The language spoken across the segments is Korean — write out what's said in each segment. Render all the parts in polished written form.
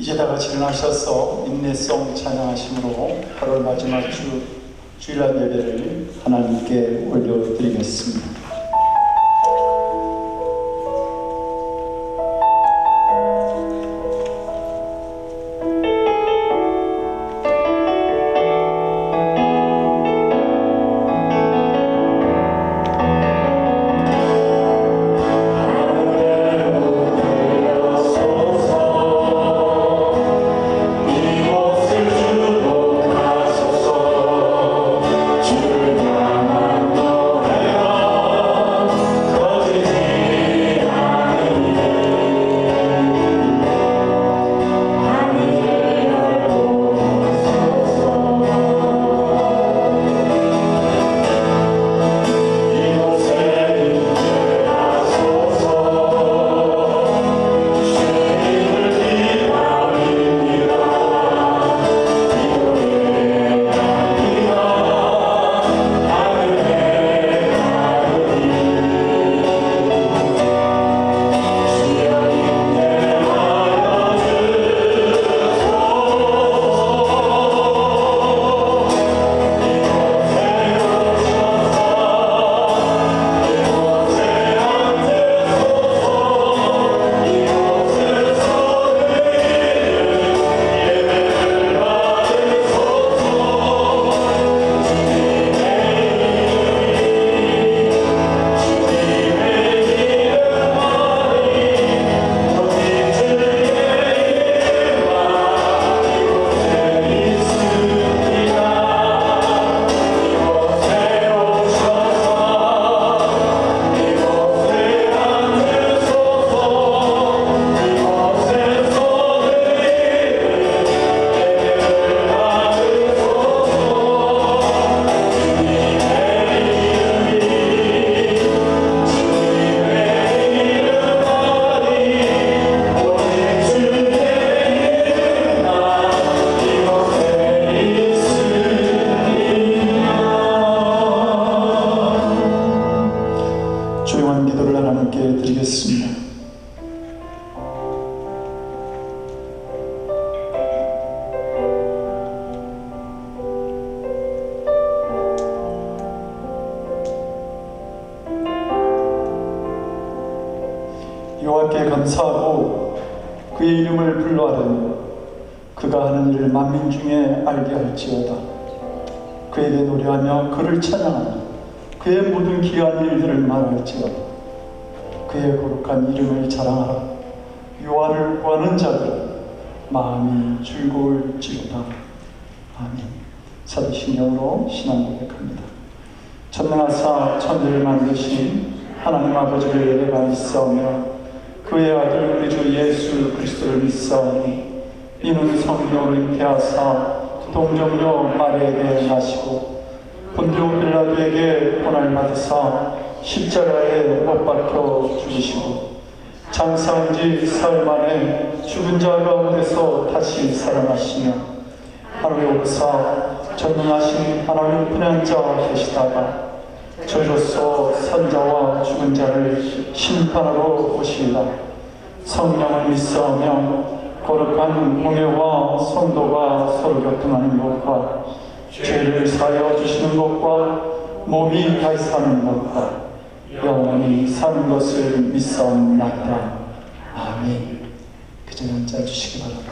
이제 다 같이 일어나셔서 인내송 찬양하심으로 8월 마지막 주일날 예배를 하나님께 올려드리겠습니다. 조용한 기도를 하나님께 드리겠습니다. 여호와께 감사하고 그의 이름을 불러하려니 그가 하는 일을 만민 중에 알게 할지어다. 그에게 노래하며 그를 찬양하며 그의 모든 귀한 일들을 말할지어다. 그의 거룩한 이름을 자랑하라. 여호와를 구하는 자들 마음이 즐거울지로다. 아멘. 사도신경으로 신앙 고백합니다. 전능하사 천지를 만드신 하나님 아버지를 내가 믿사오며 그의 아들 우리 주 예수 그리스도를 믿사오니 이는 성령으로 잉태하사 동정녀 마리아에게 나시고 본디오 빌라도에게 고난을 받으사 십자가에 못 박혀 죽으시고 장사한 지 사흘 만에 죽은 자 가운데서 다시 살아나시며 하루에 오사 전능하신 하나님 분한 자 되시다가 저로서 산자와 죽은 자를 심판하러 오시리라. 성령을 믿사오며 거룩한 공예와 성도가 서로 교통하는 것과 죄를 사하여 주시는 것과 몸이 다시 사는 것과 영원히 사는 것을 믿사옵나이다. 아멘. 그 전에 앉아 주시기 바랍니다.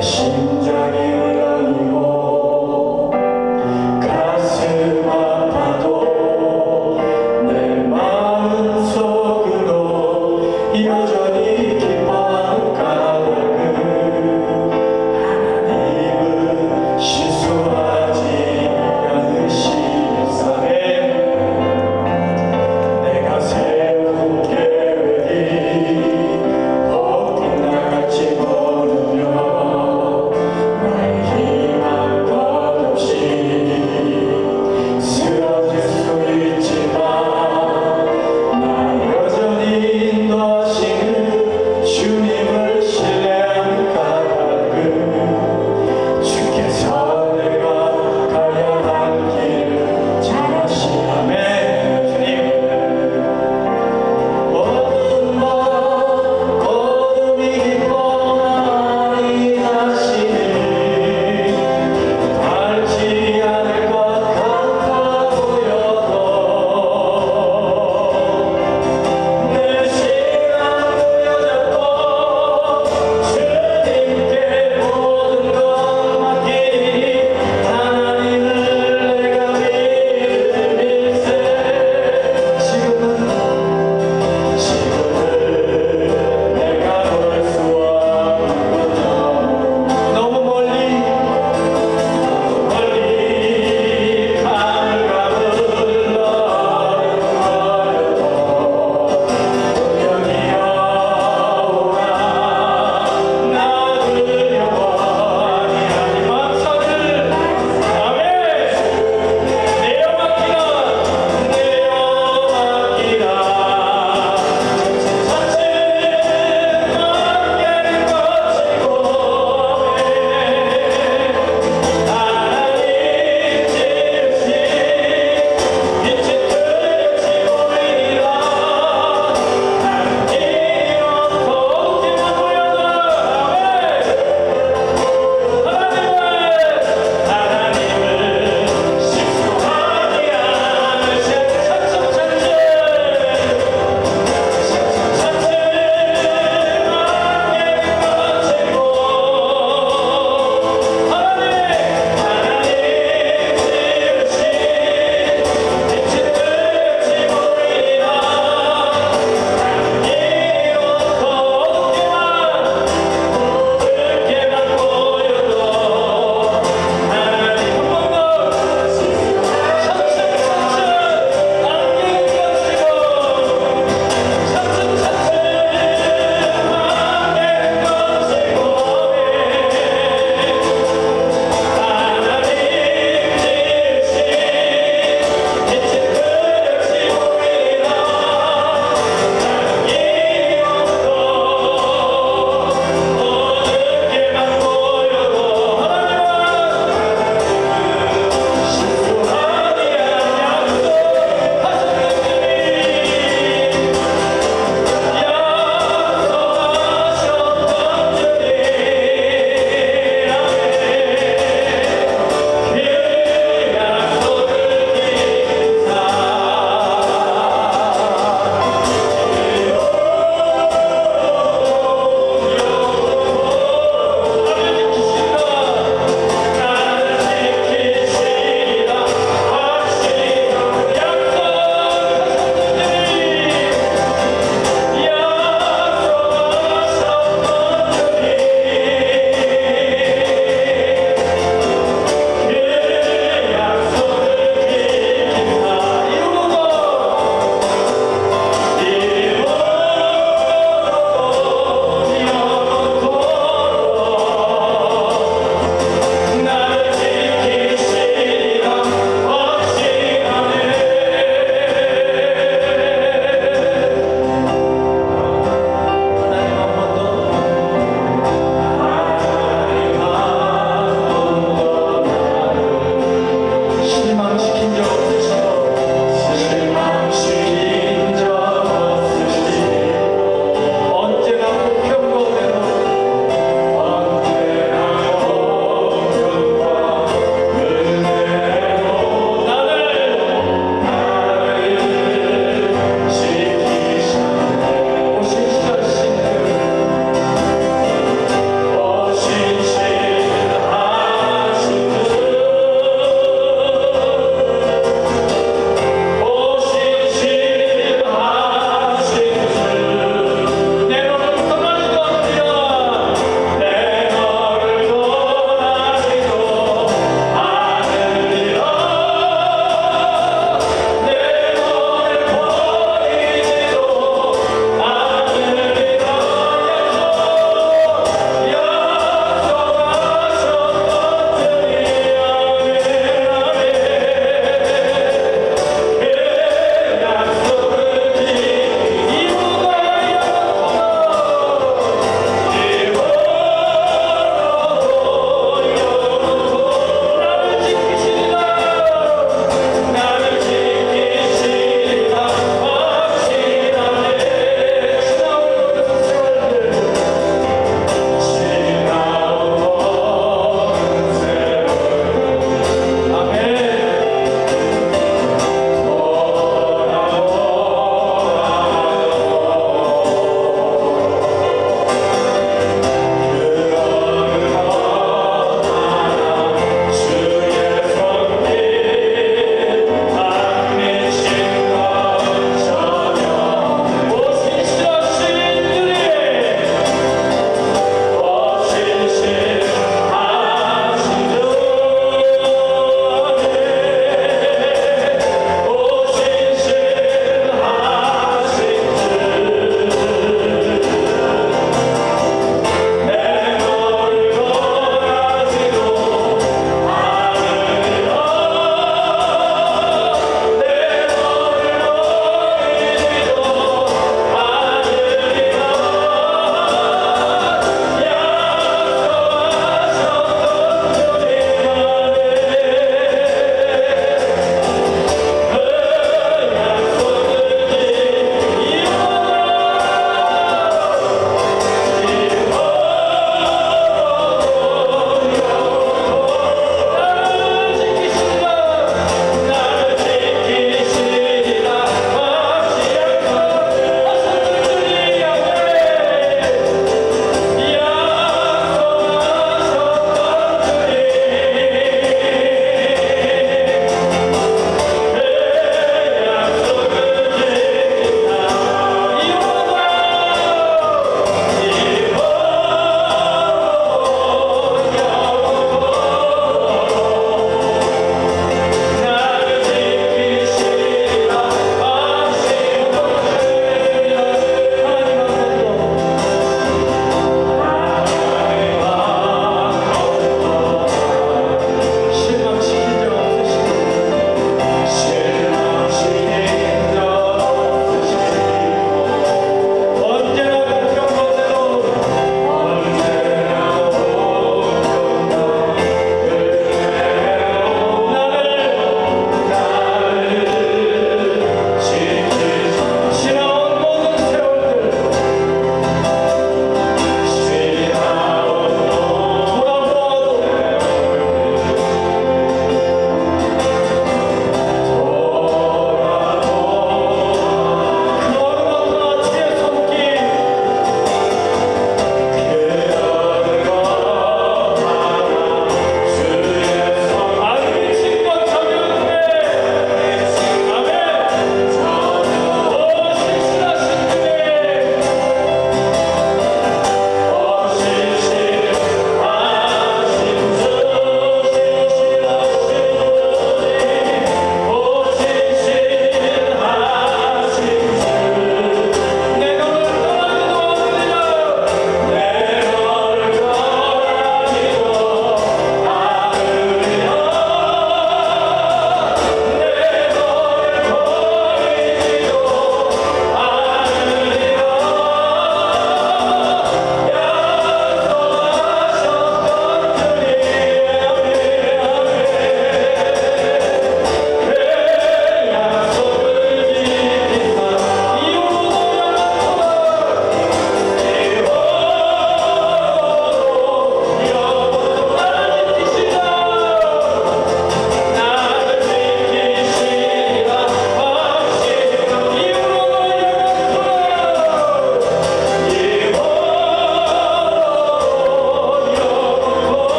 심장이 울렁이고 가슴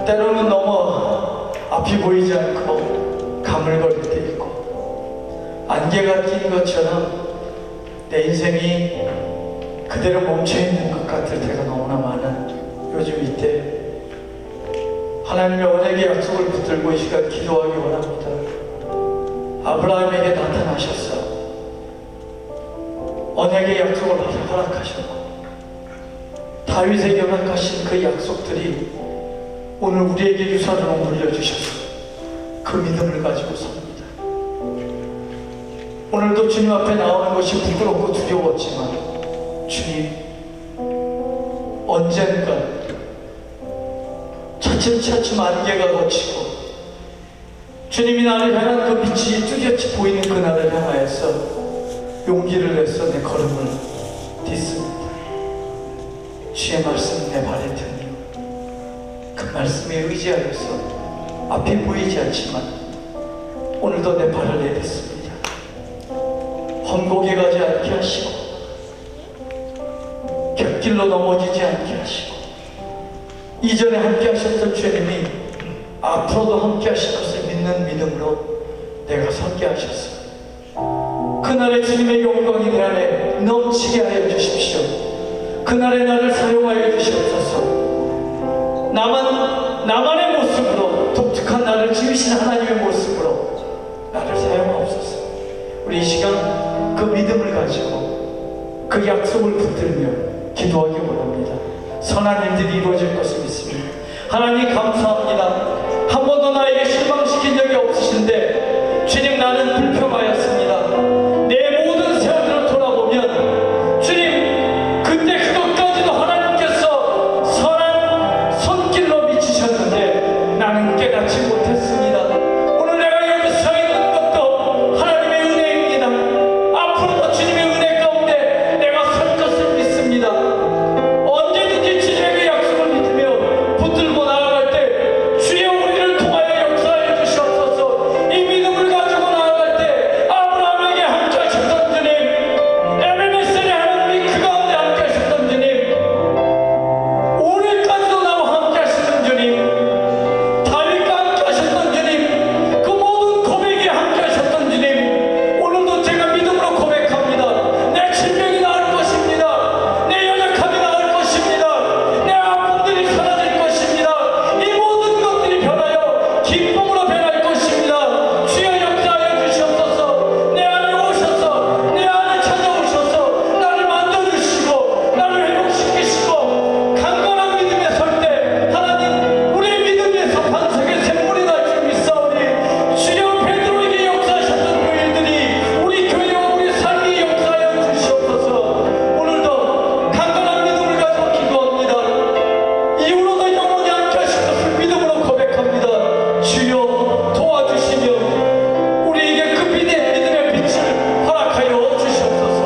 때로는 너무 앞이 보이지 않고 가물거릴 때 있고 안개가 낀 것처럼 내 인생이 그대로 멈춰있는 것 같을 때가 너무나 많은 요즘 이때 하나님의 언약의 약속을 붙들고 이 시간 기도하기 원합니다. 아브라함에게 나타나셔서 언약의 약속을 허락하셨고 다윗에게 허락하신 그 약속들이 오늘 우리에게 유산으로 물려주셔서 그 믿음을 가지고 삽니다. 오늘도 주님 앞에 나오는 것이 부끄럽고 두려웠지만 주님 언젠가 차츰차츰 안개가 걷히고 주님이 나를 향한 그 빛이 뚜렷이 보이는 그날을 향하여서 용기를 내서 내 걸음을 딛습니다. 주의 말씀 내 발에 드니 그 말씀에 의지하여서 앞이 보이지 않지만 오늘도 내 발을 내딛습니다. 험곡에 가지 않게 하시고 곁길로 넘어지지 않게 하시고 이전에 함께 하셨던 주님이 앞으로도 함께 하실 것을 믿는 믿음으로 내가 서게 하셨습니다. 그날의 주님의 영광이 내 안에 넘치게 하여 주십시오. 그날의 나를 사용하여 주시옵소서. 나만의 모습으로 독특한 나를 지으신 하나님의 모습으로 나를 사용하옵소서. 우리 이 시간 그 믿음을 가지고 그 약속을 붙들며 기도하기 원합니다. 선한 일들이 이루어질 것을 믿습니다. 하나님 감사합니다. 한 번도 나에게 실망시킨 적이 없으신데 주님 나는 불평하였습니다. 내 모든 세월을 돌아보면 주님 그때 그것까지도 하나님께서 선한 손길로 비치셨는데 나는 깨닫지 못했습니다. 오늘 내가 여기 서 있는 것도 하나님의 은혜입니다. 앞으로도 주님의 은혜 가운데 내가 설 것을 믿습니다. 언제든지 주님의 그 약속을 믿으며 붙들고 나아갈 때 주여 우리를 통하여 역사해 주시옵소서. 이 믿음을 가지고 나아갈 때 아브라함에게 함께 하셨던 주님, 에베네셀의 하나님이 그 가운데 함께 하셨던 주님, 오늘까지도 나와 함께 하시는 주님, 다윗과 함께 하셨던 주님, 그 모든 고백에 함께 하셨던 주님, 오늘도 제가 믿음으로 고백합니다. 내 질병이 나을 것입니다. 내 연약함이 나을 것입니다. 내 아픔들이 사라질 것입니다. 이 모든 것들이 변하여 기쁨으로 변할 것입니다. 주여 역사하여 주시옵소서. 내 안에 오셔서 내 안에 찾아오셔서 나를 만져주시고 나를 회복시키시고 강건한 믿음에 설 때 하나님 우리의 믿음에서 반석의 샘물이 날 줄 믿사오니 주여 베드로에게 역사하셨던 그 일들이 우리 교회와 우리 삶이 역사하여 주시옵소서. 오늘도 강건한 믿음을 가지고 기도합니다. 이후로도 영원히 함께 하실 것을 믿음으로 고백합니다. 주여 도와주시며 우리에게 그 믿음의 빛을 허락하여 주시옵소서.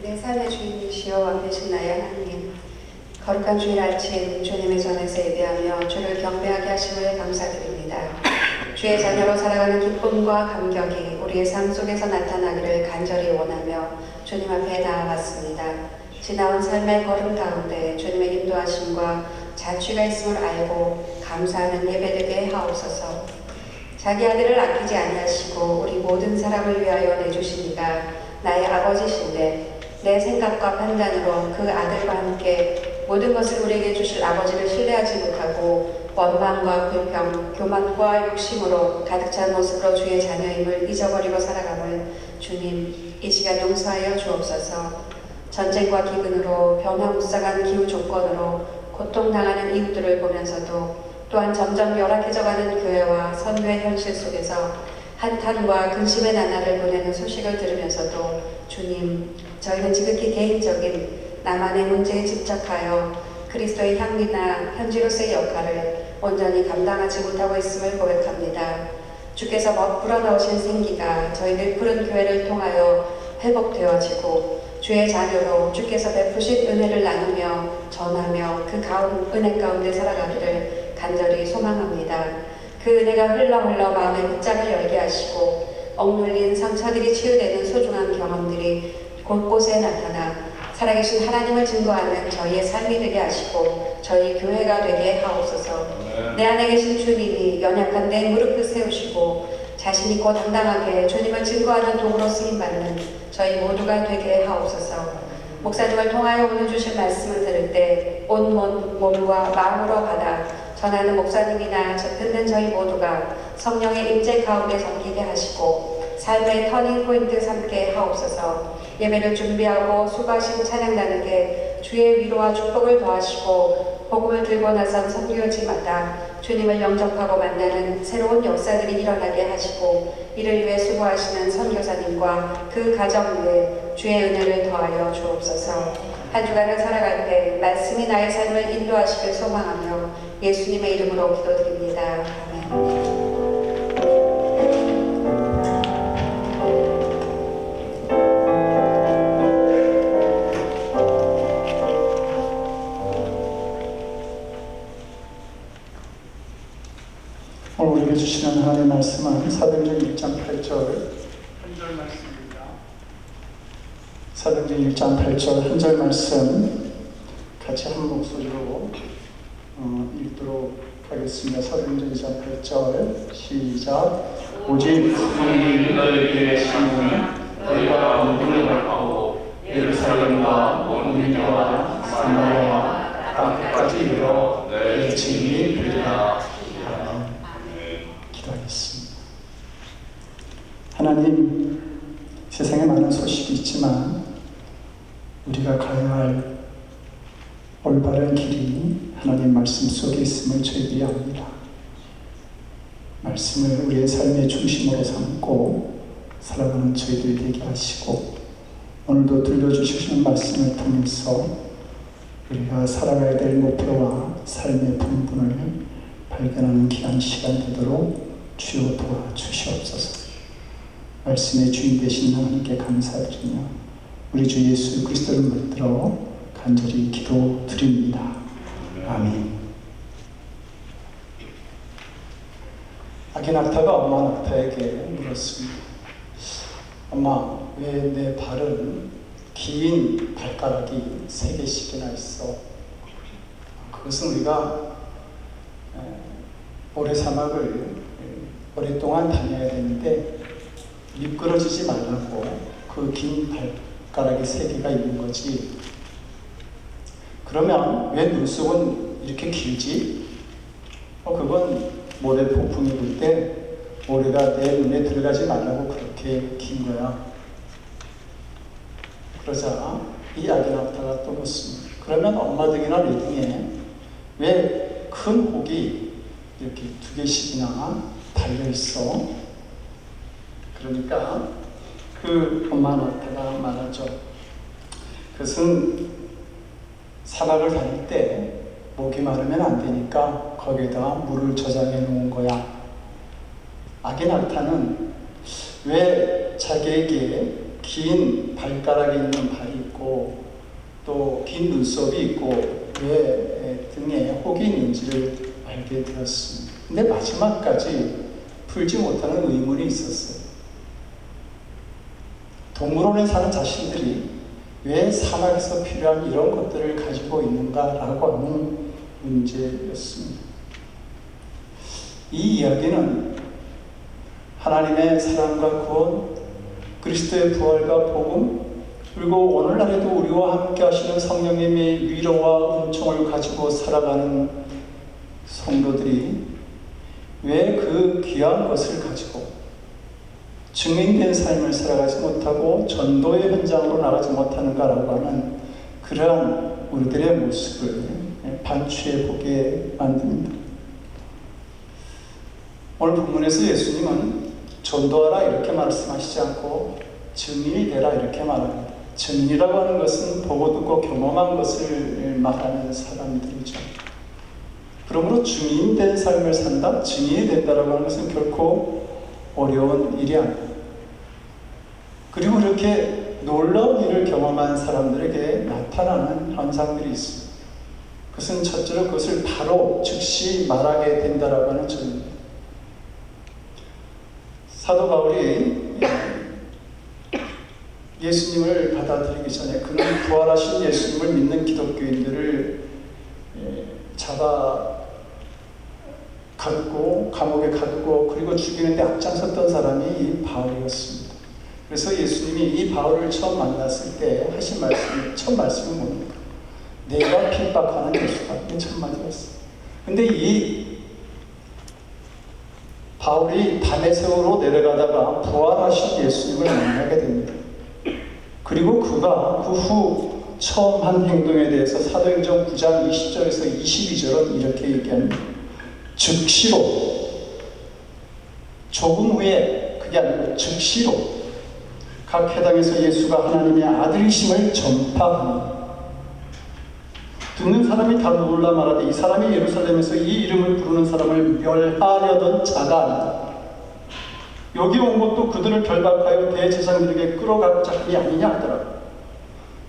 내 삶의 주인이시여 왕되신 나의 하나님, 거룩한 주일 아침 주님의 전에서 예배하며 주를 경배하게 하심을 감사드립니다. 주의 자녀로 살아가는 기쁨과 감격이 우리의 삶 속에서 나타나기를 간절히 원하며 주님 앞에 나아왔습니다. 지나온 삶의 걸음 가운데 주님의 인도하심과 자취가 있음을 알고 감사하는 예배되게 하옵소서. 자기 아들을 아끼지 아니하시고 우리 모든 사람을 위하여 내주시니가 나의 아버지신데 내 생각과 판단으로 그 아들과 함께 모든 것을 우리에게 주실 아버지를 신뢰하지 못하고 원망과 불평, 교만과 욕심으로 가득 찬 모습으로 주의 자녀임을 잊어버리고 살아감을 주님 이 시간 용서하여 주옵소서. 전쟁과 기근으로 변화무쌍한 기후 조건으로 고통당하는 이웃들을 보면서도 또한 점점 열악해져가는 교회와 선교의 현실 속에서 한탄과 근심의 나날을 보내는 소식을 들으면서도 주님, 저희는 지극히 개인적인 나만의 문제에 집착하여 그리스도의 향기나 현지로서의 역할을 온전히 감당하지 못하고 있음을 고백합니다. 주께서 불어넣으신 생기가 저희들 푸른 교회를 통하여 회복되어지고 주의 자녀로 주께서 베푸신 은혜를 나누며 전하며 그 은혜 가운데 살아가기를 간절히 소망합니다. 그 그 은혜가 흘러 마음의 문짝을 열게 하시고 억눌린 상처들이 치유되는 소중한 경험들이 곳곳에 나타나 살아계신 하나님을 증거하는 저희의 삶이 되게 하시고 저희 교회가 되게 하옵소서. 내 안에 계신 주님이 연약한 내 무릎을 세우시고 자신 있고 당당하게 주님을 증거하는 도구로 쓰임받는 저희 모두가 되게 하옵소서. 목사님을 통하여 오늘 주신 말씀을 들을 때 온 몸과 마음으로 받아 전하는 목사님이나 듣는 저희 모두가 성령의 임재 가운데 잠기게 하시고 삶의 터닝포인트 삼게 하옵소서. 예배를 준비하고 수고하신 찬양 나누게 주의 위로와 축복을 더하시고 복음을 들고 나선 선교지마다 주님을 영접하고 만나는 새로운 역사들이 일어나게 하시고 이를 위해 수고하시는 선교사님과 그 가정 위에 주의 은혜를 더하여 주옵소서. 한 주간을 살아갈 때 말씀이 나의 삶을 인도하시길 소망하며 예수님의 이름으로 기도드립니다. 아멘. 오늘 우리에게 주시는 하나님의 말씀은 사도행전 1장 8절 한 절 말씀입니다. 사도행전 1장 8절 한 절 말씀 같이 한 목소리로 읽도록 하겠습니다. 사도행전 1장 8절 시작. 오직 성령이 너희에게 계시면 너희가 복음을 받고 예루살렘과 온 유대와 사마리아 땅 끝까지 이르러 너희의 증인이 되리라. 기도하겠습니다. 하나님, 세상에 많은 소식이 있지만 우리가 가야 할 올바른 길이 하나님 말씀 속에 있음을 저희들이 압니다. 말씀을 우리의 삶의 중심으로 삼고 살아가는 저희들이 되게 하시고 오늘도 들려주시는 말씀을 통해서 우리가 살아가야 될 목표와 삶의 분분을 발견하는 귀한 시간 되도록 주여 도와주시옵소서. 말씀의 주인 되신 하나님께 감사드리며 우리 주 예수 그리스도를 믿들어 간절히 기도드립니다. 아멘. 아기 낙타가 엄마 낙타에게 물었습니다. 엄마, 왜 내 발은 긴 발가락이 3개씩이나 있어? 그것은 우리가 모래사막을 오랫동안 다녀야 되는데 미끄러지지 말라고 그 긴 발가락이 3개가 있는 거지. 그러면 왜 눈썹은 이렇게 길지? 그건 모래 폭풍이 불 때 모래가 내 눈에 들어가지 말라고 그렇게 긴 거야. 그러자 이 아기 낙타가 또 묻습니다. 그러면 엄마 등이나 내 등에 왜 큰 혹이 이렇게 2개씩이나 달려있어? 그러니까 그 엄마 낙타가 말하죠. 그것은 사막을 다닐 때 목이 마르면 안 되니까 거기에다가 물을 저장해 놓은 거야. 아기 낙타는 왜 자기에게 긴 발가락이 있는 발이 있고 또 긴 눈썹이 있고 왜 등에 혹이 있는지를 알게 되었습니다. 근데 마지막까지 풀지 못하는 의문이 있었어요. 동물원에 사는 자신들이 왜 사막에서 필요한 이런 것들을 가지고 있는가라고 하는 문제였습니다. 이 이야기는 하나님의 사랑과 구원, 그리스도의 부활과 복음, 그리고 오늘날에도 우리와 함께 하시는 성령님의 위로와 은총을 가지고 살아가는 성도들이 왜 그 귀한 것을 가지고 증인된 삶을 살아가지 못하고 전도의 현장으로 나가지 못하는가라고 하는 그러한 우리들의 모습을 반추해 보게 만듭니다. 오늘 본문에서 예수님은 전도하라 이렇게 말씀하시지 않고 증인이 되라 이렇게 말합니다. 증인이라고 하는 것은 보고 듣고 경험한 것을 말하는 사람들이죠. 그러므로 증인된 삶을 산다, 증인이 된다라고 하는 것은 결코 어려운 일이 아닙니다. 그리고 이렇게 놀라운 일을 경험한 사람들에게 나타나는 현상들이 있습니다. 그것은 첫째로 그것을 바로 즉시 말하게 된다라고 하는 점입니다. 사도 바울이 예수님을 받아들이기 전에 그는 부활하신 예수님을 믿는 기독교인들을 잡아 가두고 감옥에 가두고 그리고 죽이는데 앞장섰던 사람이 이 바울이었습니다. 그래서 예수님이 이 바울을 처음 만났을 때 하신 말씀이 첫 말씀이 뭡니까? 내가 핍박하는 예수다. 이게 첫 마디였어요. 근데 이 바울이 다메섹으로 내려가다가 부활하신 예수님을 만나게 됩니다. 그리고 그가 그 후 처음 한 행동에 대해서 사도행전 9장 20절에서 22절은 이렇게 얘기합니다. 즉시로, 조금 후에, 그게 아니고 즉시로 각 회당에서 예수가 하나님의 아들이심을 전파하니 듣는 사람이 다 놀라 말하되 이 사람이 예루살렘에서 이 이름을 부르는 사람을 멸하려던 자가 아니다. 여기 온 것도 그들을 결박하여 대제사장들에게 끌어가고자 함이 아니냐 하더라.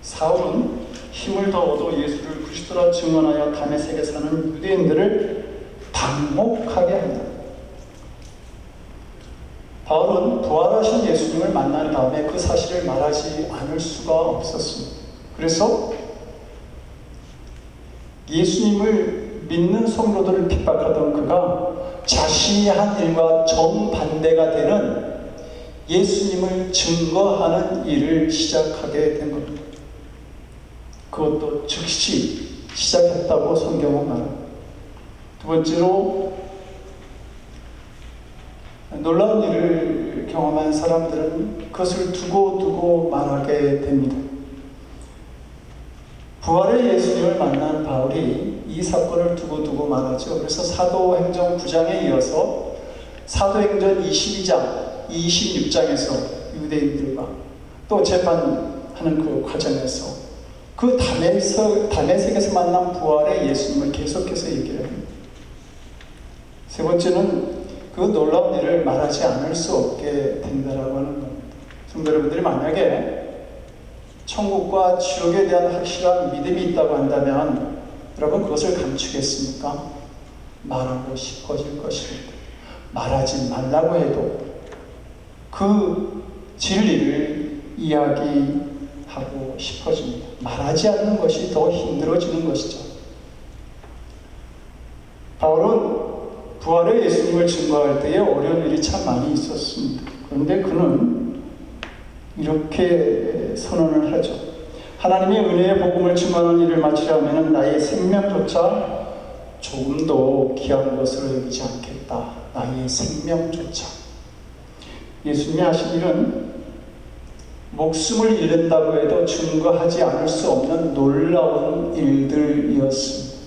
사울은 힘을 더 얻어 예수를 그리스도라 증언하여 다메섹에 사는 유대인들을 당혹하게 한다. 바울은 부활하신 예수님을 만난 다음에 그 사실을 말하지 않을 수가 없었습니다. 그래서 예수님을 믿는 성도들을 핍박하던 그가 자신이 한 일과 정반대가 되는 예수님을 증거하는 일을 시작하게 된 겁니다. 그것도 즉시 시작했다고 성경은 말합니다. 두 번째로 놀라운 일을 경험한 사람들은 그것을 두고 말하게 됩니다. 부활의 예수님을 만난 바울이 이 사건을 두고 말하죠. 그래서 사도행전 9장에 이어서 사도행전 22장, 26장에서 유대인들과 또 재판하는 그 과정에서 그 다메섹에서 만난 부활의 예수님을 계속해서 얘기를 합니다. 세 번째는 그 놀라운 일을 말하지 않을 수 없게 된다라고 하는 겁니다. 성도 여러분들이 만약에 천국과 지옥에 대한 확실한 믿음이 있다고 한다면 여러분 그것을 감추겠습니까? 말하고 싶어질 것입니다. 말하지 말라고 해도 그 진리를 이야기하고 싶어집니다. 말하지 않는 것이 더 힘들어지는 것이죠. 바울은 부활의 예수님을 증거할 때에 어려운 일이 참 많이 있었습니다. 그런데 그는 이렇게 선언을 하죠. 하나님의 은혜의 복음을 증거하는 일을 마치려면 나의 생명조차 조금도 귀한 것으로 여기지 않겠다. 나의 생명조차. 예수님이 하신 일은 목숨을 잃는다고 해도 증거하지 않을 수 없는 놀라운 일들이었습니다.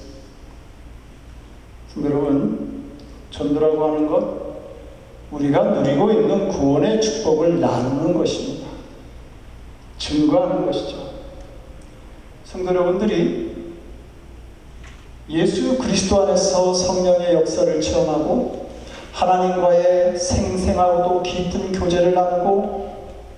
여러분, 전도라고 하는 것, 우리가 누리고 있는 구원의 축복을 나누는 것입니다. 증거하는 것이죠. 성도 여러분들이 예수 그리스도 안에서 성령의 역사를 체험하고 하나님과의 생생하고도 깊은 교제를 나누고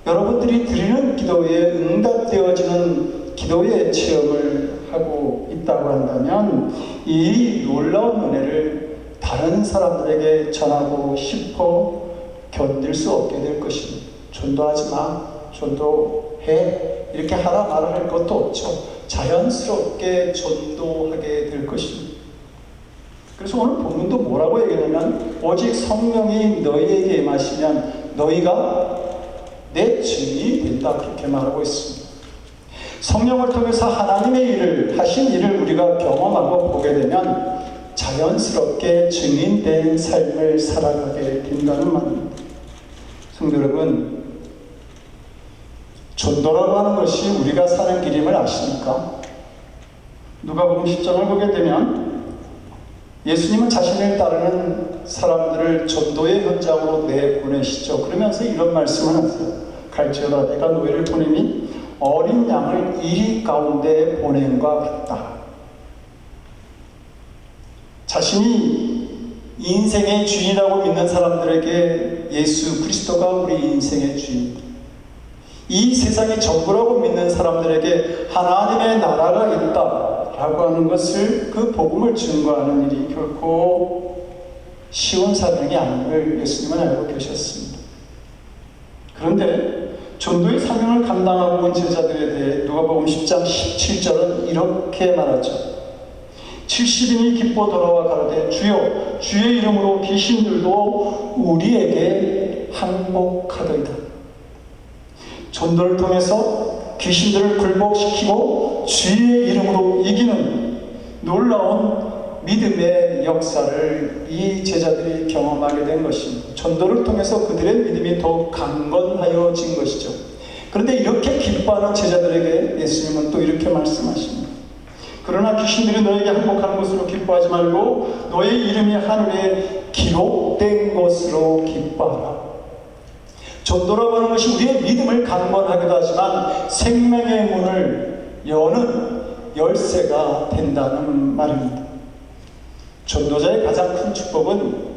여러분들이 드리는 기도에 응답되어지는 기도의 체험을 하고 있다고 한다면 이 놀라운 은혜를 다른 사람들에게 전하고 싶어 견딜 수 없게 될 것입니다. 전도하지 마, 전도해, 이렇게 하라 말을 할 것도 없죠. 자연스럽게 전도하게 될 것입니다. 그래서 오늘 본문도 뭐라고 얘기하냐면 오직 성령이 너희에게 임하시면 너희가 내 증인이 된다, 그렇게 말하고 있습니다. 성령을 통해서 하나님의 일을 하신 일을 우리가 경험하고 보게 되면 자연스럽게 증인된 삶을 살아가게 된다는 말입니다. 성도 여러분, 전도라고 하는 것이 우리가 사는 길임을 아십니까? 누가복음 10장을 보게 되면 예수님은 자신을 따르는 사람들을 전도의 현장으로 내보내시죠. 그러면서 이런 말씀을 하세요. 갈지어다 내가 너희를 보내니 어린 양을 이리 가운데 보냄과 같다. 자신이 인생의 주인이라고 믿는 사람들에게 예수 그리스도가 우리 인생의 주인, 이 세상의 전부라고 믿는 사람들에게 하나님의 나라가 있다라고 하는 것을, 그 복음을 증거하는 일이 결코 쉬운 사명이 아닌 걸 예수님은 알고 계셨습니다. 그런데 전도의 사명을 감당하고 온 제자들에 대해 누가복음 10장 17절은 이렇게 말하죠. 70인이 기뻐 돌아와 가로되 주여 주의 이름으로 귀신들도 우리에게 항복하더이다. 전도를 통해서 귀신들을 굴복시키고 주의 이름으로 이기는 놀라운 믿음의 역사를 이 제자들이 경험하게 된 것입니다. 전도를 통해서 그들의 믿음이 더욱 강건하여진 것이죠. 그런데 이렇게 기뻐하는 제자들에게 예수님은 또 이렇게 말씀하십니다. 그러나 귀신들이 너에게 항복하는 것으로 기뻐하지 말고 너의 이름이 하늘에 기록된 것으로 기뻐하라. 전도라고 하는 것이 우리의 믿음을 강건하기도 하지만 생명의 문을 여는 열쇠가 된다는 말입니다. 전도자의 가장 큰 축복은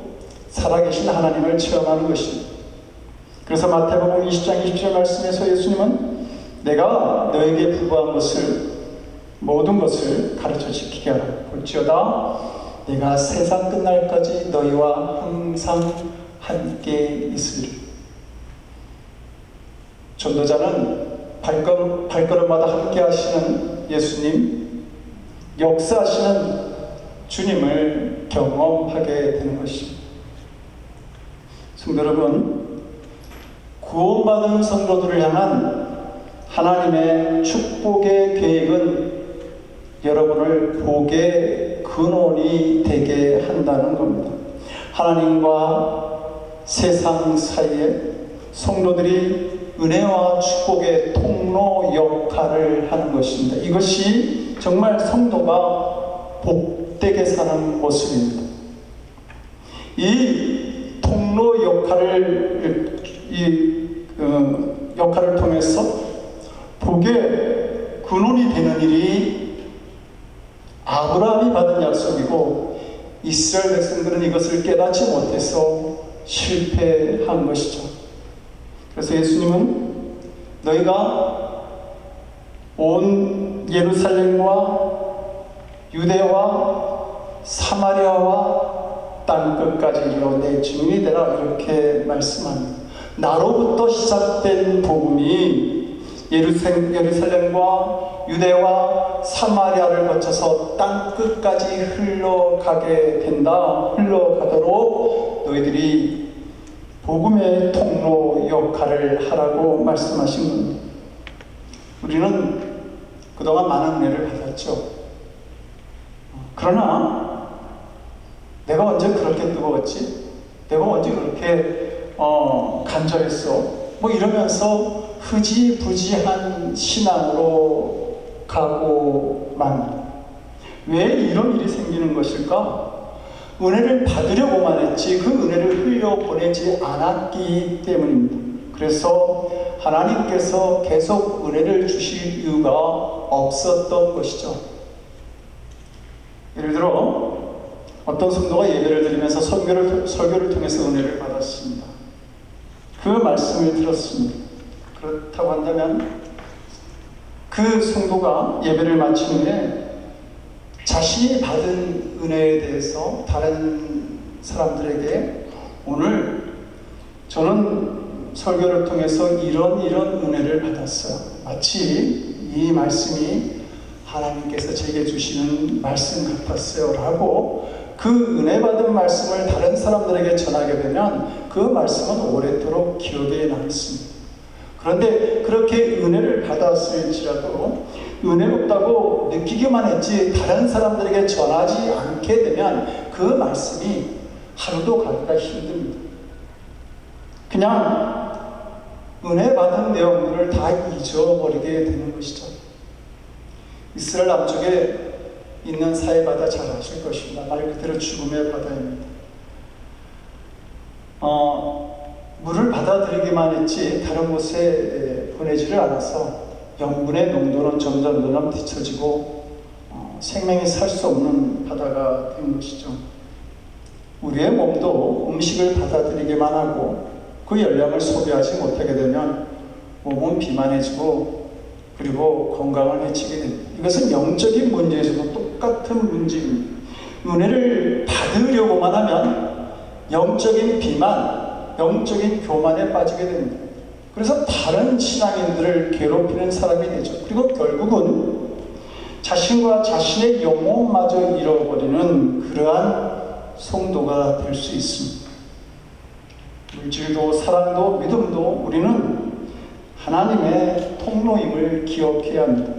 살아계신 하나님을 체험하는 것입니다. 그래서 마태복음 20장 20절 말씀에서 예수님은 내가 너에게 부과한 것을 모든 것을 가르쳐 지키게 하라. 볼지어다 내가 세상 끝날까지 너희와 항상 함께 있으리라. 전도자는 발걸음마다 함께 하시는 예수님, 역사하시는 주님을 경험하게 되는 것입니다. 성도 여러분, 구원받은 성도들을 향한 하나님의 축복의 계획은 여러분을 복의 근원이 되게 한다는 겁니다. 하나님과 세상 사이에 성도들이 은혜와 축복의 통로 역할을 하는 것입니다. 이것이 정말 성도가 복되게 사는 모습입니다. 이 통로 역할을 역할을 통해서 복의 근원이 되는 일이 아브라함이 받은 약속이고 이스라엘 백성들은 이것을 깨닫지 못해서 실패한 것이죠. 그래서 예수님은 너희가 온 예루살렘과 유대와 사마리아와 땅끝까지 이르러 내 증인이 되라 이렇게 말씀합니다. 나로부터 시작된 복음이 예루살렘과 유대와 사마리아를 거쳐서 땅끝까지 흘러가게 된다. 흘러가도록 너희들이 복음의 통로 역할을 하라고 말씀하신 겁니다. 우리는 그동안 많은 은혜를 받았죠. 그러나 내가 언제 그렇게 뜨거웠지? 내가 언제 그렇게 간절했어? 뭐 이러면서 흐지부지한 신앙으로 가고만 왜 이런 일이 생기는 것일까? 은혜를 받으려고만 했지 그 은혜를 흘려보내지 않았기 때문입니다. 그래서 하나님께서 계속 은혜를 주실 이유가 없었던 것이죠. 예를 들어 어떤 성도가 예배를 드리면서 설교를 통해서 은혜를 받았습니다. 그 말씀을 들었습니다. 그렇다고 한다면 그 성도가 예배를 마친 후에 자신이 받은 은혜에 대해서 다른 사람들에게 오늘 저는 설교를 통해서 이런 은혜를 받았어요. 마치 이 말씀이 하나님께서 제게 주시는 말씀 같았어요 라고 그 은혜 받은 말씀을 다른 사람들에게 전하게 되면 그 말씀은 오래도록 기억에 남습니다. 그런데 그렇게 은혜를 받았을지라도 은혜롭다고 느끼기만 했지 다른 사람들에게 전하지 않게 되면 그 말씀이 하루도 가기가 힘듭니다. 그냥 은혜 받은 내용들을 다 잊어버리게 되는 것이죠. 이스라엘 남쪽에 있는 사해바다 잘 아실 것입니다. 말 그대로 죽음의 바다입니다. 물을 받아들이기만 했지 다른 곳에 보내지를 않아서 영분의 농도는 점점 뒤처지고 생명이 살 수 없는 바다가 된 것이죠. 우리의 몸도 음식을 받아들이기만 하고 그 열량을 소비하지 못하게 되면 몸은 비만해지고 그리고 건강을 해치게 됩니다. 이것은 영적인 문제에서도 똑같은 문제입니다. 은혜를 받으려고만 하면 영적인 비만, 영적인 교만에 빠지게 됩니다. 그래서 다른 신앙인들을 괴롭히는 사람이 되죠. 그리고 결국은 자신과 자신의 영혼마저 잃어버리는 그러한 성도가 될 수 있습니다. 물질도 사랑도 믿음도 우리는 하나님의 통로임을 기억해야 합니다.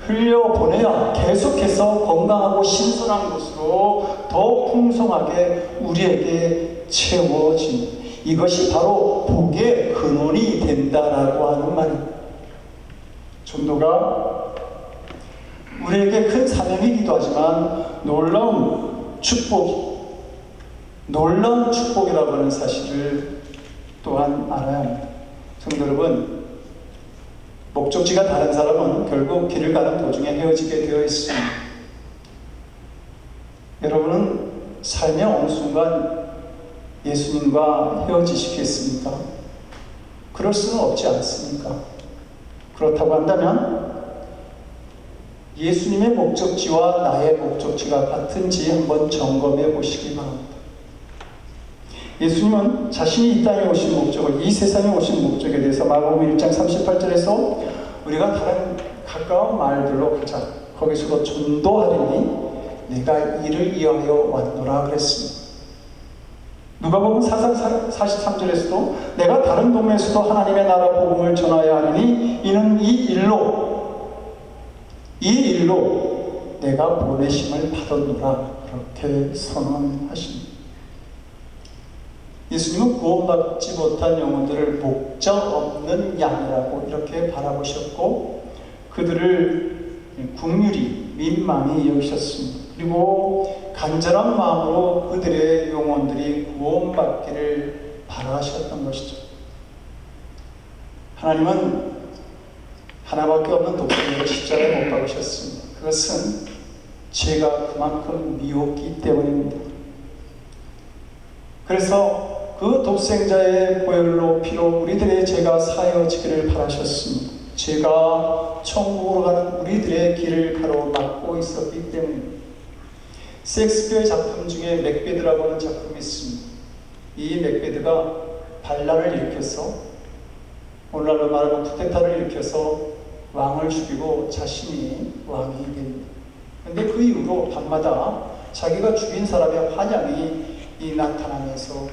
흘려보내야 계속해서 건강하고 신선한 것으로 더 풍성하게 우리에게 채워집니다. 이것이 바로 복의 근원이 된다라고 하는 말입니다. 전도가 우리에게 큰 사명이기도 하지만 놀라운 축복이라고 하는 사실을 또한 알아야 합니다. 성도 여러분, 목적지가 다른 사람은 결국 길을 가는 도중에 헤어지게 되어 있습니다. 여러분은 삶의 어느 순간 예수님과 헤어지시겠습니까? 그럴 수는 없지 않습니까? 그렇다고 한다면 예수님의 목적지와 나의 목적지가 같은지 한번 점검해 보시기 바랍니다. 예수님은 자신이 이 땅에 오신 목적을, 이 세상에 오신 목적에 대해서 마가복음 1장 38절에서 우리가 다른 가까운 마을들로 가자, 거기서도 전도하리니 내가 이를 위하여 왔노라 그랬습니다. 누가복음 4장 43절에서도 내가 다른 동네에서도 하나님의 나라 복음을 전하여야 하리니 이는 이 일로 내가 보내심을 받았노라 그렇게 선언하십니다. 예수님은 구원받지 못한 영혼들을 목적 없는 양이라고 이렇게 바라보셨고 그들을 긍휼히 민망히 여기셨습니다. 그리고 간절한 마음으로 그들의 영혼들이 구원받기를 바라셨던 것이죠. 하나님은 하나밖에 없는 독생자를 십자가에 못 박으셨습니다. 그것은 죄가 그만큼 미웠기 때문입니다. 그래서 그 독생자의 보혈로 피로 우리들의 죄가 사여지기를 바라셨습니다. 죄가 천국으로 가는 우리들의 길을 가로막고 있었기 때문입니다. 셰익스피어의 작품 중에 맥베드라고 하는 작품이 있습니다. 이 맥베드가 반란을 일으켜서, 오늘날로 말하면 쿠데타를 일으켜서 왕을 죽이고 자신이 왕이 됩니다. 그런데 그 이후로 밤마다 자기가 죽인 사람의 환영이 나타나면서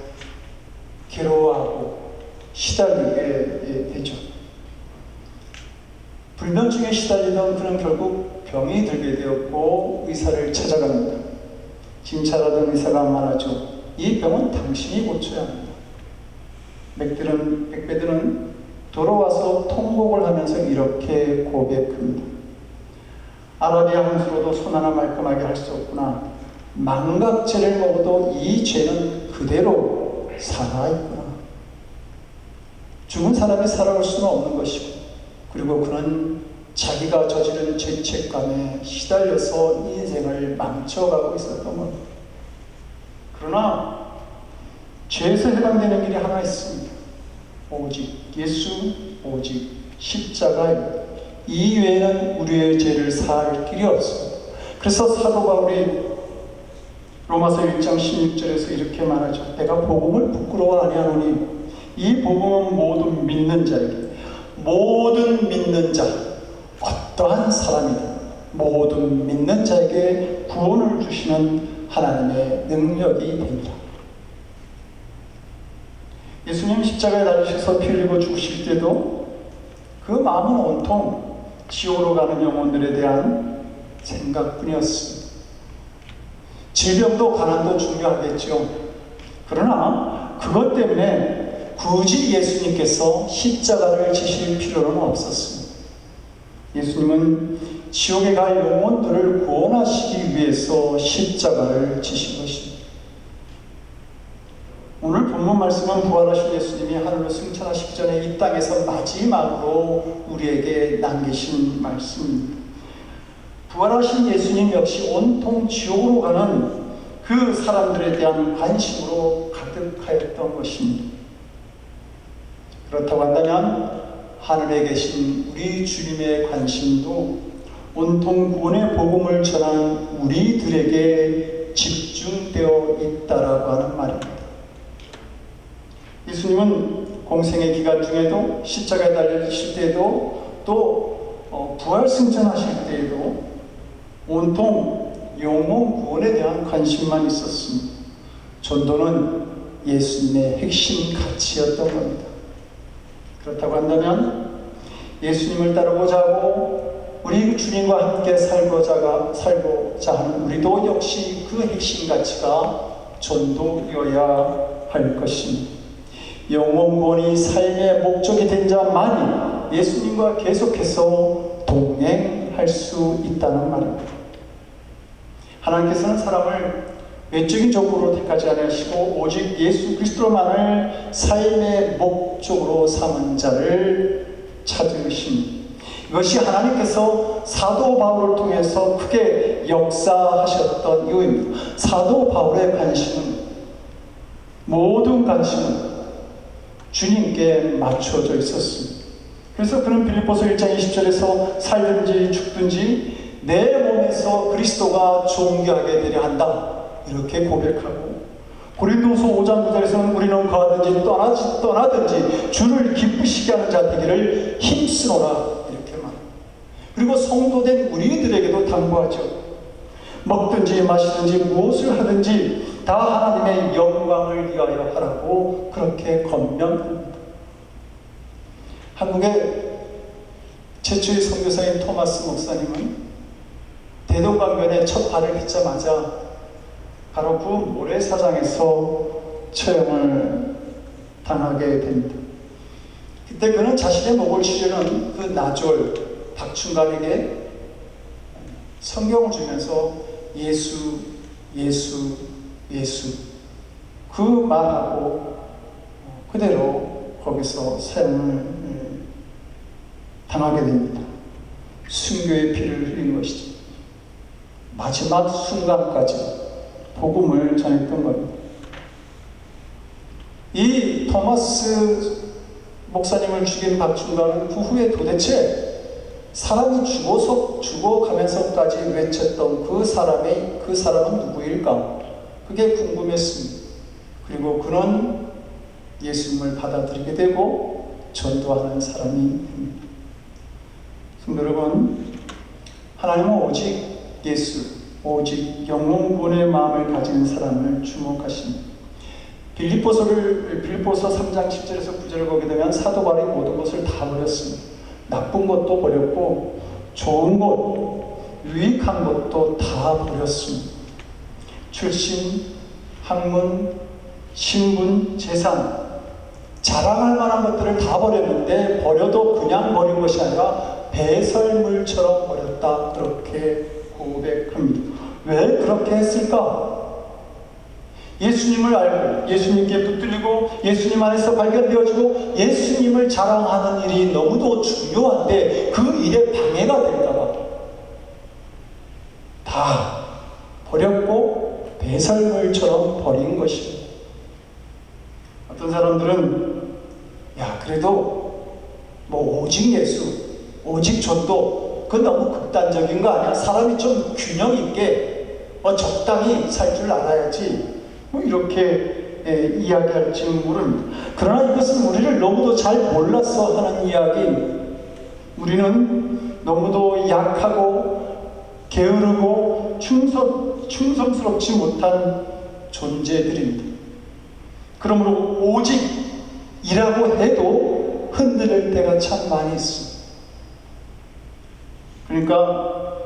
괴로워하고 시달리게 되죠. 불면증에 시달리던 그는 결국 병이 들게 되었고 의사를 찾아갑니다. 진찰하던 의사가 말하죠. 이 병은 당신이 고쳐야 합니다. 맥베드는 돌아와서 통곡을 하면서 이렇게 고백합니다. 아라비아 한수로도 손 하나 말끔하게 할 수 없구나. 망각죄를 먹어도 이 죄는 그대로 살아있구나. 죽은 사람이 살아올 수는 없는 것이고, 그리고 그는 자기가 저지른 죄책감에 시달려서 인생을 망쳐가고 있었던 겁니다. 그러나 죄에서 해방되는 길이 하나 있습니다. 오직 예수, 오직 십자가입니다. 이 외에는 우리의 죄를 사할 길이 없습니다. 그래서 사도 바울이 로마서 1장 16절에서 이렇게 말하죠. 내가 복음을 부끄러워 아니하노니 이 복음은 모든 믿는 자에게, 모든 믿는 자, 어떠한 사람이든 모든 믿는 자에게 구원을 주시는 하나님의 능력이 됩니다. 예수님 십자가에 달리셔서 피 흘리고 죽으실 때도 그 마음은 온통 지옥으로 가는 영혼들에 대한 생각뿐이었습니다. 질병도 가난도 중요하겠죠. 그러나 그것 때문에 굳이 예수님께서 십자가를 지실 필요는 없었습니다. 예수님은 지옥에 갈 영혼들을 구원하시기 위해서 십자가를 지신 것입니다. 오늘 본문 말씀은 부활하신 예수님이 하늘로 승천하시기 전에 이 땅에서 마지막으로 우리에게 남기신 말씀입니다. 부활하신 예수님 역시 온통 지옥으로 가는 그 사람들에 대한 관심으로 가득하였던 것입니다. 그렇다고 한다면 하늘에 계신 우리 주님의 관심도 온통 구원의 복음을 전하는 우리들에게 집중되어 있다라고 하는 말입니다. 예수님은 공생의 기간 중에도, 십자가에 달리실 때에도, 또 부활 승천하실 때에도 온통 영혼 구원에 대한 관심만 있었습니다. 전도는 예수님의 핵심 가치였던 겁니다. 그렇다고 한다면 예수님을 따르고자 하고 우리 주님과 함께 살고자 하는 우리도 역시 그 핵심 가치가 전도여야 할 것입니다. 영혼 구원이 삶의 목적이 된 자만이 예수님과 계속해서 동행할 수 있다는 말입니다. 하나님께서는 사람을 외적인 적으로 택하지 않으시고 오직 예수 그리스도만을 삶의 목적으로 삼은 자를 찾으십니다. 이것이 하나님께서 사도 바울을 통해서 크게 역사하셨던 이유입니다. 사도 바울의 관심은, 모든 관심은 주님께 맞춰져 있었습니다. 그래서 그는 빌립보서 1장 20절에서 살든지 죽든지 내 몸에서 그리스도가 존귀하게 되려 한다, 이렇게 고백하고, 고린도서 5장 9절에서는 우리는 거하든지 떠나든지 주를 기쁘시게 하는 자 되기를 힘쓰노라, 이렇게 말합니다. 그리고 성도된 우리들에게도 당부하죠. 먹든지 마시든지 무엇을 하든지 다 하나님의 영광을 위하여 하라고 그렇게 권면합니다. 한국의 최초의 선교사인 토마스 목사님은 대동강변에 첫 발을 딛자마자 바로 그 모래사장에서 처형을 당하게 됩니다. 그때 그는 자신의 목을 치려는 그 나졸 박충관에게 성경을 주면서 예수, 예수, 예수, 그 말하고 그대로 거기서 사형을 당하게 됩니다. 순교의 피를 흘린 것이죠. 마지막 순간까지 복음을 전했던 겁니다. 이 토마스 목사님을 죽인 박충관은 그 후에 도대체 사람이 죽어가면서까지 외쳤던 그 사람은 누구일까? 그게 궁금했습니다. 그리고 그는 예수님을 받아들이게 되고 전도하는 사람이 됩니다. 성도 여러분, 하나님은 오직 예수, 오직 영혼 구원의 마음을 가진 사람을 주목하십니다. 빌립보서 3장 10절에서 9절을 보게 되면 사도 바울이 모든 것을 다 버렸습니다. 나쁜 것도 버렸고 좋은 것, 유익한 것도 다 버렸습니다. 출신, 학문, 신분, 재산, 자랑할 만한 것들을 다 버렸는데, 버려도 그냥 버린 것이 아니라 배설물처럼 버렸다, 그렇게 고백합니다. 왜 그렇게 했을까? 예수님을 알고 예수님께 붙들리고 예수님 안에서 발견되어지고 예수님을 자랑하는 일이 너무도 중요한데 그 일에 방해가 될까봐 다 버렸고 배설물처럼 버린 것입니다. 어떤 사람들은 그래도 오직 예수, 오직 전도, 그건 너무 극단적인 거 아니야? 사람이 좀 균형 있게 적당히 살 줄 알아야지, 이렇게 이야기할지는 모릅니다. 그러나 이것은 우리를 너무도 잘 몰라서 하는 이야기입니다. 우리는 너무도 약하고 게으르고 충성스럽지 못한 존재들입니다. 그러므로 오직이라고 해도 흔들릴 때가 참 많이 있습니다. 그러니까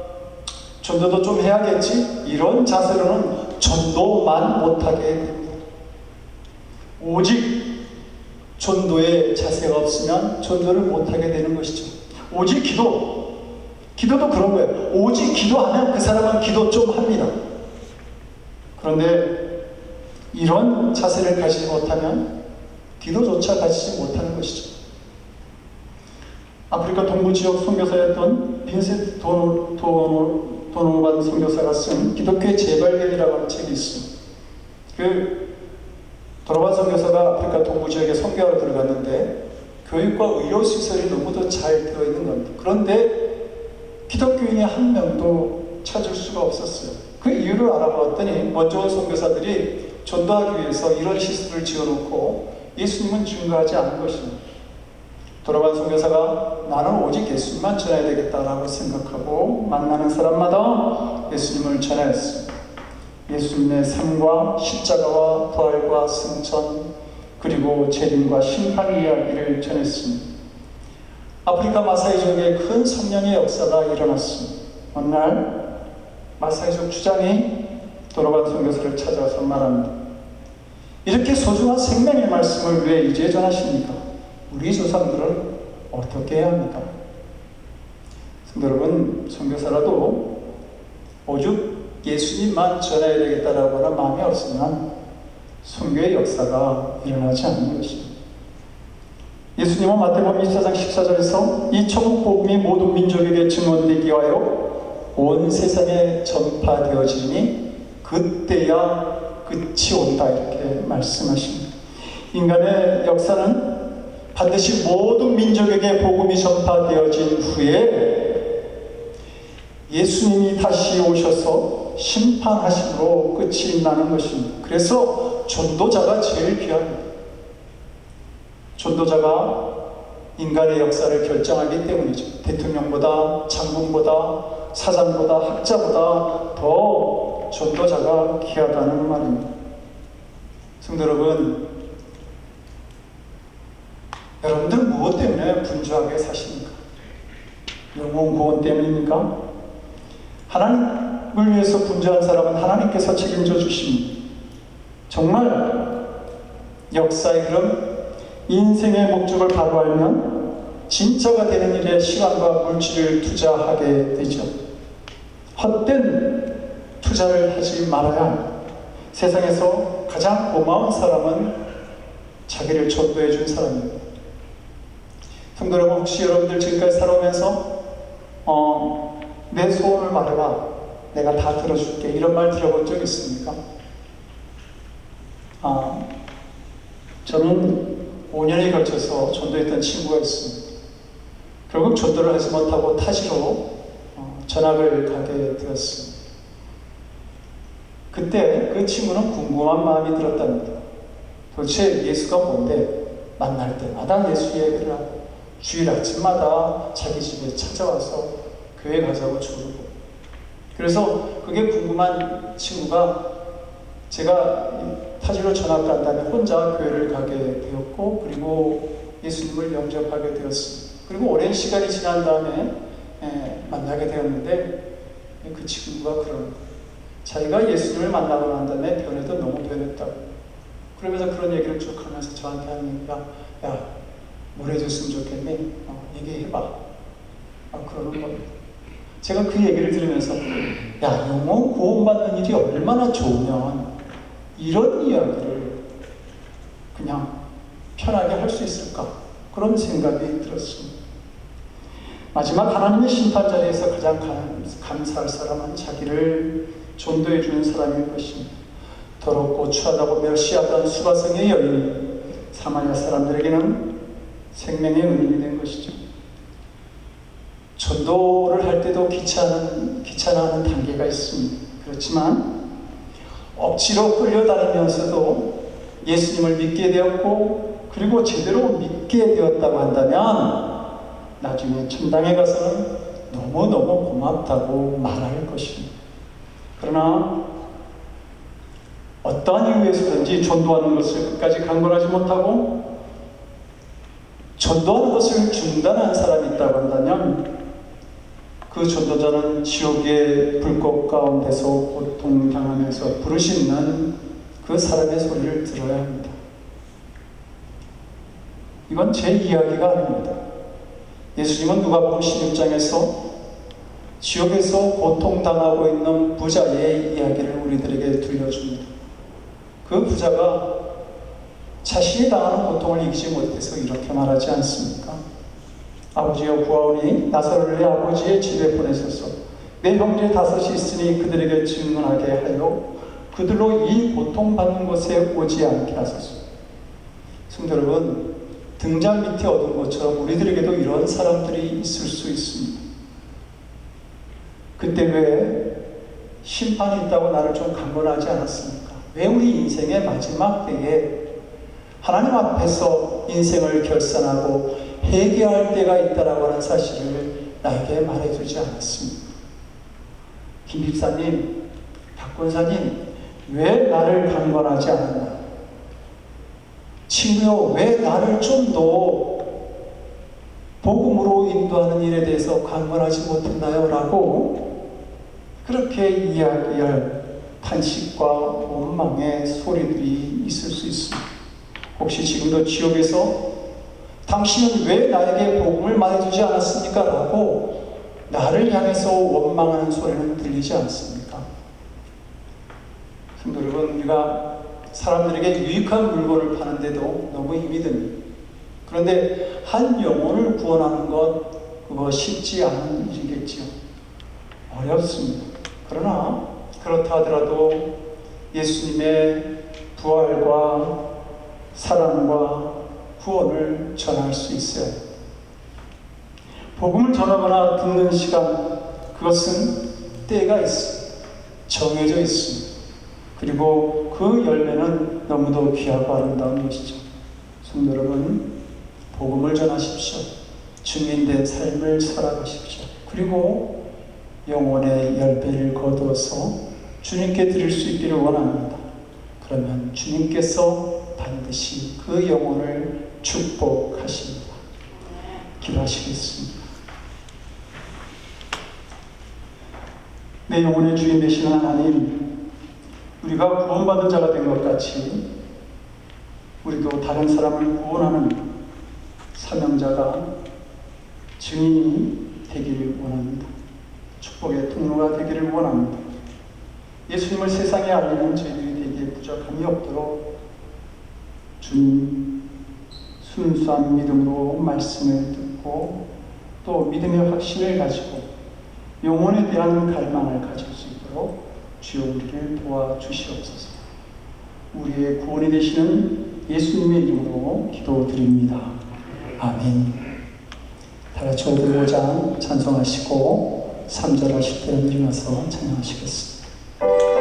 전도도 좀 해야겠지, 이런 자세로는 전도만 못하게 됩니다. 오직 전도의 자세가 없으면 전도를 못하게 되는 것이죠. 오직 기도도 그런 거예요. 오직 기도하면 그 사람은 기도 좀 합니다. 그런데 이런 자세를 가지지 못하면 기도조차 가지지 못하는 것이죠. 아프리카 동부 지역 선교사였던 빈센트 도노반 선교사가 쓴 기독교의 재발견이라고 하는 책이 있습니다. 도노반 선교사가 아프리카 동부 지역에 선교하러 들어갔는데 교육과 의료시설이 너무도 잘 되어 있는 겁니다. 그런데 기독교인이 한 명도 찾을 수가 없었어요. 그 이유를 알아보았더니 먼저 온 선교사들이 전도하기 위해서 이런 시설을 지어놓고 예수님은 증거하지 않은 것입니다. 돌아간 선교사가 나는 오직 예수님만 전해야 되겠다라고 생각하고 만나는 사람마다 예수님을 전하였습니다. 예수님의 삶과 십자가와 부활과 승천 그리고 재림과 심판 이야기를 전했습니다. 아프리카 마사이족에 큰 성령의 역사가 일어났습니다. 어느 날 마사이족 주장이 돌아간 선교사를 찾아와서 말합니다. 이렇게 소중한 생명의 말씀을 왜 이제 전하십니까? 우리 조상들은 어떻게 해야 합니까? 성도 여러분, 선교사라도 오죽 예수님만 전해야 되겠다라고 하는 마음이 없으면 선교의 역사가 일어나지 않는 것입니다. 예수님은 마태복음 24장 14절에서 이 천국 복음이 모든 민족에게 증언되기 위하여 온 세상에 전파되어지니 그때야 끝이 온다 이렇게 말씀하십니다. 인간의 역사는 반드시 모든 민족에게 복음이 전파되어진 후에 예수님이 다시 오셔서 심판하심으로 끝이 나는 것입니다. 그래서 전도자가 제일 귀합니다. 전도자가 인간의 역사를 결정하기 때문이죠. 대통령보다 장군보다 사장보다 학자보다 더 전도자가 귀하다는 말입니다. 성도 여러분, 여러분들 무엇 때문에 분주하게 사십니까? 영혼 구원 때문입니까? 하나님을 위해서 분주한 사람은 하나님께서 책임져 주십니다. 정말 역사의 흐름, 인생의 목적을 바로 알면 진짜가 되는 일에 시간과 물질을 투자하게 되죠. 헛된 투자를 하지 말아야 합니다. 세상에서 가장 고마운 사람은 자기를 전도해 준 사람입니다. 성도 여러분, 혹시 여러분들 지금까지 살아오면서 내 소원을 말해봐, 내가 다 들어줄게, 이런 말 들어본 적 있습니까? 저는 5년에 걸쳐서 전도했던 친구가 있습니다. 결국 전도를 하지 못하고 타지로 전학을 가게 되었습니다. 그때 그 친구는 궁금한 마음이 들었답니다. 도대체 예수가 뭔데 만날 때마다 예수 얘기를 하고 주일 아침마다 자기 집에 찾아와서 교회 가자고 주고, 그래서 그게 궁금한 친구가 제가 타지로 전학 간 다음에 혼자 교회를 가게 되었고, 그리고 예수님을 영접하게 되었습니다. 그리고 오랜 시간이 지난 다음에 만나게 되었는데 그 친구가 그런 자기가 예수님을 만나고 난 다음에 변해도 너무 변했다고, 그러면서 그런 얘기를 쭉 하면서 저한테 하는 얘기가, 야, 뭘 해줬으면 좋겠니? 얘기해봐. 그러는 겁니다. 제가 그 얘기를 들으면서, 야, 영혼 구원받는 일이 얼마나 좋으면 이런 이야기를 그냥 편하게 할 수 있을까? 그런 생각이 들었습니다. 마지막 하나님의 심판 자리에서 가장 감사할 사람은 자기를 전도해 주는 사람일 것입니다. 더럽고 추하다고 멸시하던 수가성의 여인, 사마리아 사람들에게는 생명의 은인이 된 것이죠. 전도를 할 때도 귀찮아하는 단계가 있습니다. 그렇지만 억지로 끌려다니면서도 예수님을 믿게 되었고, 그리고 제대로 믿게 되었다고 한다면 나중에 천당에 가서는 너무너무 고맙다고 말할 것입니다. 그러나 어떠한 이유에서든지 전도하는 것을 끝까지 강건하지 못하고 전도하는 것을 중단한 사람이 있다고 한다면 그 전도자는 지옥의 불꽃 가운데서 고통당하면서 부르짖는 그 사람의 소리를 들어야 합니다. 이건 제 이야기가 아닙니다. 예수님은 누가복음 16장에서 지옥에서 고통당하고 있는 부자의 이야기를 우리들에게 들려줍니다. 그 부자가 자신이 당하는 고통을 이기지 못해서 이렇게 말하지 않습니까? 아버지여 구하오니 나사로를 내 아버지의 집에 보내소서. 내 형제 5이 있으니 그들에게 증언하게 하여 그들로 이 고통받는 곳에 오지 않게 하소서. 성도 여러분, 등잔 밑에 얻은 것처럼 우리들에게도 이런 사람들이 있을 수 있습니다. 그때 왜 심판이 있다고 나를 좀 강권하지 않았습니까? 왜 우리 인생의 마지막 때에 하나님 앞에서 인생을 결산하고 회개할 때가 있다라고 하는 사실을 나에게 말해주지 않았습니다. 김 집사님, 박 권사님, 왜 나를 강권하지 않았나? 친구요, 왜 나를 좀 더 복음으로 인도하는 일에 대해서 강권하지 못했나요? 라고 그렇게 이야기할 탄식과 원망의 소리들이 있을 수 있습니다. 혹시 지금도 지옥에서 당신은 왜 나에게 복음을 말해주지 않았습니까? 라고 나를 향해서 원망하는 소리는 들리지 않습니까? 성도 여러분, 우리가 사람들에게 유익한 물건을 파는데도 너무 힘이 듭니다. 그런데 한 영혼을 구원하는 것, 그거 쉽지 않은 일이겠지요. 어렵습니다. 그러나 그렇다 하더라도 예수님의 부활과 사랑과 구원을 전할 수 있어요. 복음을 전하거나 듣는 시간, 그것은 때가 있습니다. 정해져 있습니다. 그리고 그 열매는 너무도 귀하고 아름다운 것이죠. 성도 여러분, 복음을 전하십시오. 증인된 삶을 살아가십시오. 그리고 영혼의 열매를 거두어서 주님께 드릴 수 있기를 원합니다. 그러면 주님께서 반드시 그 영혼을 축복하십니다. 기도하시겠습니다. 내 영혼의 주인 되시는 하나님, 우리가 구원받은 자가 된 것 같이 우리도 다른 사람을 구원하는 사명자가, 증인이 되기를 원합니다. 축복의 통로가 되기를 원합니다. 예수님을 세상에 알리는 저희들이 되기에 부족함이 없도록 주님, 순수한 믿음으로 말씀을 듣고 또 믿음의 확신을 가지고 영혼에 대한 갈망을 가질 수 있도록 주여 우리를 도와주시옵소서. 우리의 구원이 되시는 예수님의 이름으로 기도드립니다. 아멘. 다 같이 505장 찬송하시고 3절 하실 때 일어나서 찬양하시겠습니다. 주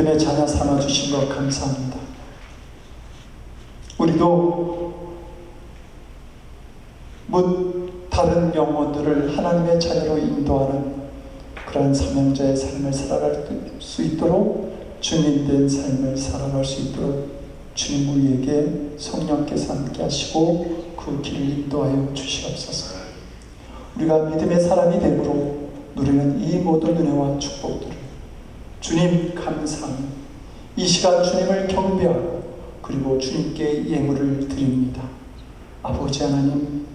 믿음의 자녀 삼아주신 것 감사합니다. 우리도 다른 영혼들을 하나님의 자녀로 인도하는 그러한 사명자의 삶을 살아갈 수 있도록 주님된 삶을 살아갈 수 있도록 주님 우리에게 성령께서 함께 하시고 그 길을 인도하여 주시옵소서. 우리가 믿음의 사람이 되므로 누리는 이 모든 은혜와 축복들을 주님 감사하며 이 시간 주님을 경배하고 그리고 주님께 예물을 드립니다. 아버지 하나님,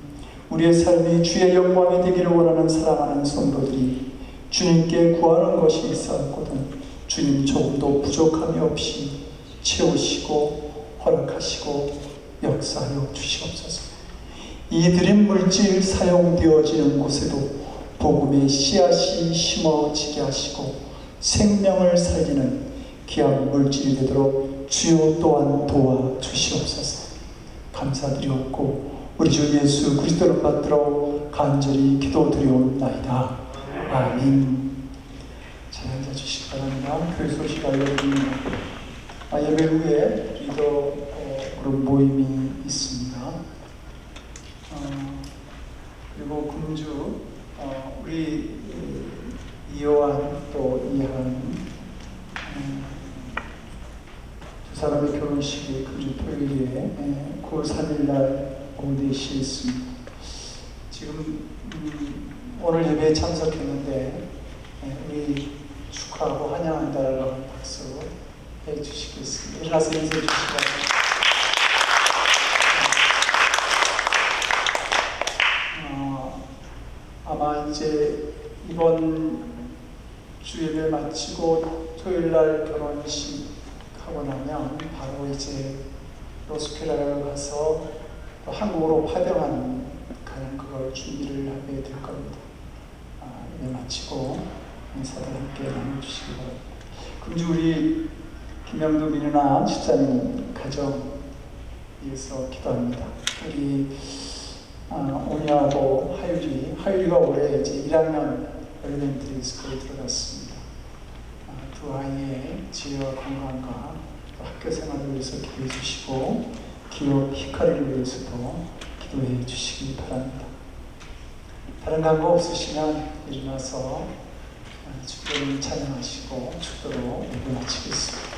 우리의 삶이 주의 영광이 되기를 원하는 사랑하는 성도들이 주님께 구하는 것이 있었거든 주님 조금도 부족함이 없이 채우시고 허락하시고 역사하여 주시옵소서. 이 드림 물질 사용되어지는 곳에도 복음의 씨앗이 심어지게 하시고 생명을 살리는 귀한 물질이 되도록 주여 또한 도와주시옵소서. 감사드리옵고 우리 주 예수 그리스도를 받들어 간절히 기도드리옵나이다. 아멘. 잘 앉아주시기 바랍니다. 교회 소식 알려드립니다. 예배 후에 리더 그룹 모임이 있습니다. 그리고 금주 우리 이요한 또 이한 두 사람의 결혼식이 금주 토요일에 9월 3일날 오후 4시에 있습니다. 지금 오늘 예배에 참석했는데 우리 축하하고 환영한다라고 박수 해주시겠습니다. 일어나서 인사해 주시기 바랍니다. 아마 이제 이번 주 예배 마치고 토요일날 결혼식 하고 나면 바로 이제 로스케라를 가서 또 한국으로 파병하는 그걸 준비를 하게 될 겁니다. 예배 마치고 인사들 함께 나눠주시기 바랍니다. 금주 우리 김영도 민우나 집사님 가정 위해서 기도합니다. 우리 오니하고 하율이가 올해 이제 1학년 엘리멘터리 스쿨에 들어갔습니다. 두 아이의 지혜와 건강과 또 학교 생활을 위해서 기도해 주시고 기업 히카리를 위해서도 기도해 주시기 바랍니다. 다른 간구 없으시면 일어나서 주님을 찬양하시고 축도로 예배 마치겠습니다.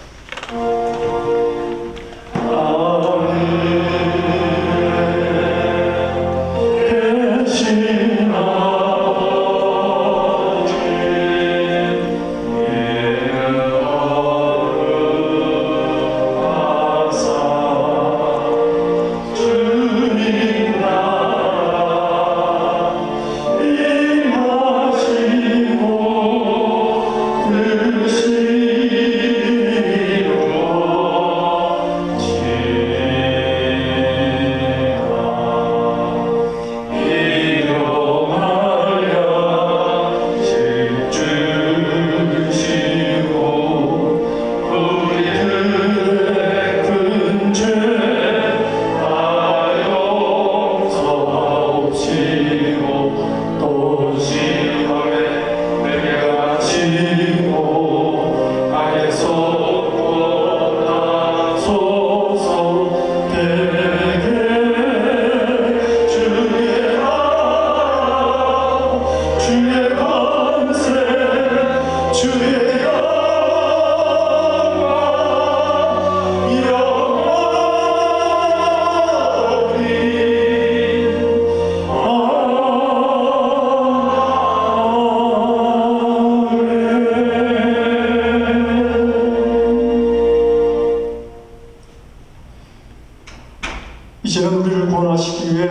이제는 우리를 구원하시기 위해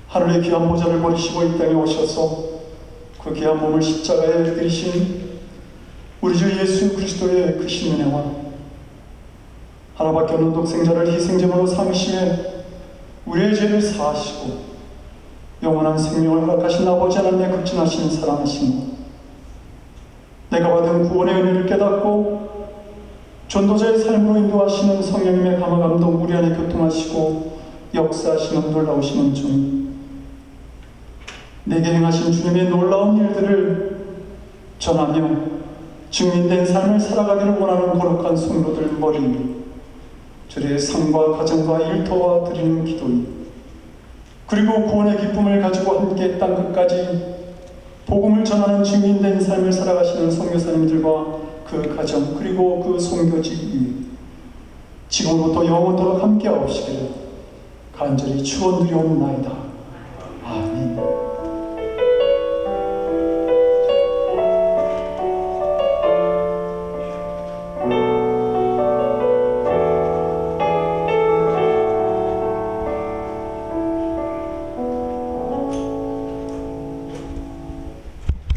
하늘의 귀한 보좌를 버리시고 이 땅에 오셔서 그 귀한 몸을 십자가에 들이신 우리 주 예수 그리스도의 그 신은혜와 하나밖에 없는 독생자를 희생제물로 삼으시에 우리의 죄를 사하시고 영원한 생명을 허락하신 아버지 하나님의 극진하신 사랑하심과 내가 받은 구원의 은혜를 깨닫고 전도자의 삶으로 인도하시는 성령님의 감화 감동 우리 안에 교통하시고 역사하시는 놀라우신 중 내게 행하신 주님의 놀라운 일들을 전하며 증인된 삶을 살아가기를 원하는 거룩한 성도들 머리 위에 주의 삶과 가정과 일터와 드리는 기도이, 그리고 구원의 기쁨을 가지고 함께 땅 끝까지 복음을 전하는 증인된 삶을 살아가시는 선교사님들과 그 가정 그리고 그 선교직 위에 지금부터 영원토록 함께 하옵시기를 간절히 축원드리옵나이다. 아멘.